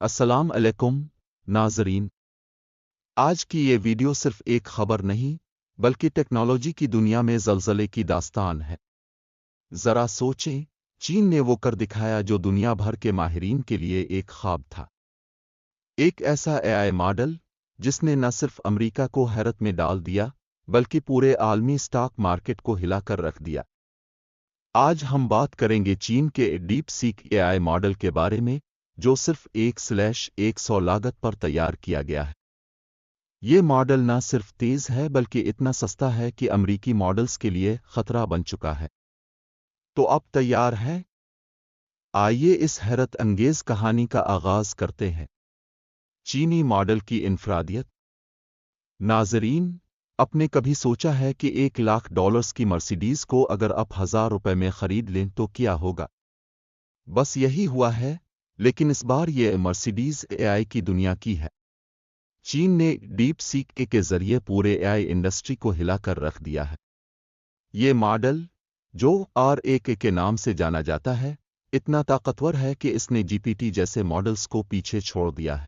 अस्सलाम अलैकुम नाज़रीन। आज की ये वीडियो सिर्फ एक खबर नहीं बल्कि टेक्नोलॉजी की दुनिया में ज़लज़ले की दास्तान है। ज़रा सोचें, चीन ने वो कर दिखाया जो दुनिया भर के माहिरीन के लिए एक ख्वाब था। एक ऐसा एआई मॉडल जिसने न सिर्फ अमेरिका को हैरत में डाल दिया बल्कि पूरे आलमी स्टॉक मार्केट को हिलाकर रख दिया। आज हम बात करेंगे चीन के डीप सीक एआई मॉडल के बारे में, जो सिर्फ 1/100 लागत पर तैयार किया गया है। ये मॉडल न सिर्फ तेज है बल्कि इतना सस्ता है कि अमरीकी मॉडल्स के लिए खतरा बन चुका है। तो अब तैयार है? आइए इस हैरत अंगेज कहानी का आगाज करते हैं। चीनी मॉडल की इनफरादियत। नाजरीन, आपने कभी सोचा है कि $1,00,000 की मर्सिडीज को अगर आप $1,000 में खरीद लें तो क्या होगा? बस यही हुआ है, लेकिन इस बार ये मर्सिडीज एआई की दुनिया की है। चीन ने डीप सीक के जरिए पूरे एआई इंडस्ट्री को हिलाकर रख दिया है। ये मॉडल, जो RAK के नाम से जाना जाता है, इतना ताकतवर है कि इसने जीपीटी जैसे मॉडल्स को पीछे छोड़ दिया है।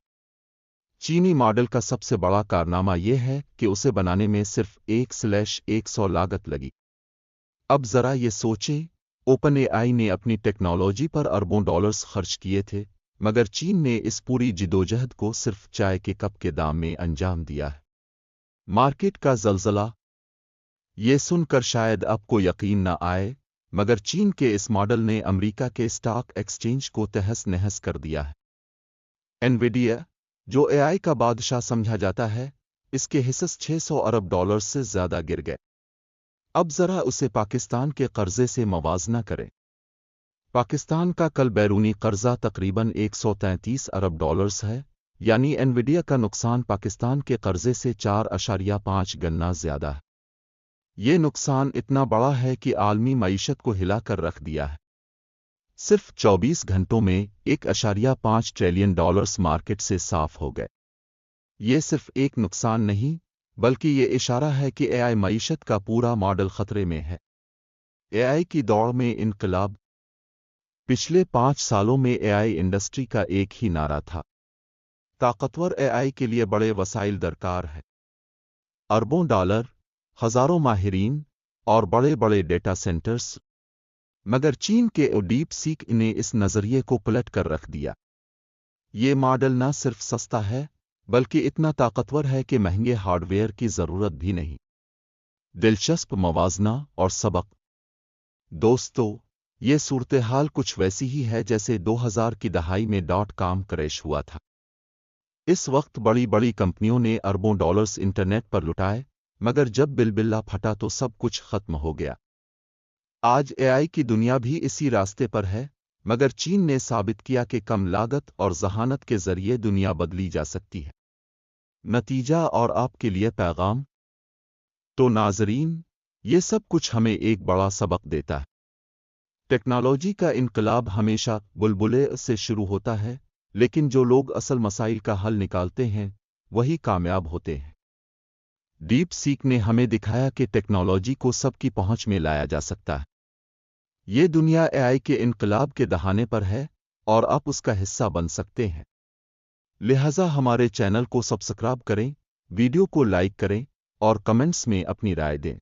चीनी मॉडल का सबसे बड़ा कारनामा यह है कि उसे बनाने में सिर्फ 1/100 लागत लगी। अब जरा ये सोचें, ओपन एआई ने अपनी टेक्नोलॉजी पर अरबों डॉलर्स खर्च किए थे, मगर चीन ने इस पूरी जिदोजहद को सिर्फ चाय के कप के दाम में अंजाम दिया है। मार्केट का ज़लज़ला। ये सुनकर शायद आपको यकीन न आए, मगर चीन के इस मॉडल ने अमेरिका के स्टॉक एक्सचेंज को तहस नहस कर दिया है। एनवीडिया, जो एआई का बादशाह समझा जाता है, इसके हिस्से $600 अरब से ज्यादा गिर गए। अब जरा उसे पाकिस्तान के कर्जे से मवाजना करें। पाकिस्तान का कल बैरूनी कर्जा तकरीबन $133 अरब है, यानी एनवीडिया का नुकसान पाकिस्तान के कर्जे से 4.5 गुना ज्यादा है। ये नुकसान इतना बड़ा है कि आलमी मईशत को हिलाकर रख दिया है। सिर्फ 24 घंटों में $1.5 ट्रिलियन मार्केट से साफ हो गए। ये सिर्फ एक नुकसान नहीं, बल्कि ये इशारा है कि एआई मईशत का पूरा मॉडल खतरे में है। एआई की दौड़ में इनकलाब। पिछले 5 सालों में एआई इंडस्ट्री का एक ही नारा था: ताकतवर एआई के लिए बड़े वसाइल दरकार है। अरबों डॉलर, हजारों माहिरीन और बड़े बड़े डेटा सेंटर्स। मगर चीन के डीप सीक ने इस नज़रिए को पलट कर रख दिया। ये मॉडल न सिर्फ सस्ता है बल्कि इतना ताकतवर है कि महंगे हार्डवेयर की ज़रूरत भी नहीं। दिलचस्प मवाजना और सबक। दोस्तों, ये सूरत हाल कुछ वैसी ही है जैसे 2000 की दहाई में .com क्रैश हुआ था। इस वक्त बड़ी बड़ी कंपनियों ने अरबों डॉलर्स इंटरनेट पर लुटाए, मगर जब बिलबिल्ला फटा तो सब कुछ खत्म हो गया। आज एआई की दुनिया भी इसी रास्ते पर है, मगर चीन ने साबित किया कि कम लागत और ज़हानत के जरिए दुनिया बदली जा सकती है। नतीजा और आपके लिए पैगाम। तो नाजरीन, ये सब कुछ हमें एक बड़ा सबक देता है। टेक्नोलॉजी का इनकलाब हमेशा बुलबुले से शुरू होता है, लेकिन जो लोग असल मसाइल का हल निकालते हैं वही कामयाब होते हैं। डीप सीक ने हमें दिखाया कि टेक्नोलॉजी को सबकी पहुंच में लाया जा सकता है। ये दुनिया एआई के इनकलाब के दहाने पर है और आप उसका हिस्सा बन सकते हैं। लिहाजा हमारे चैनल को सब्सक्राइब करें, वीडियो को लाइक करें और कमेंट्स में अपनी राय दें।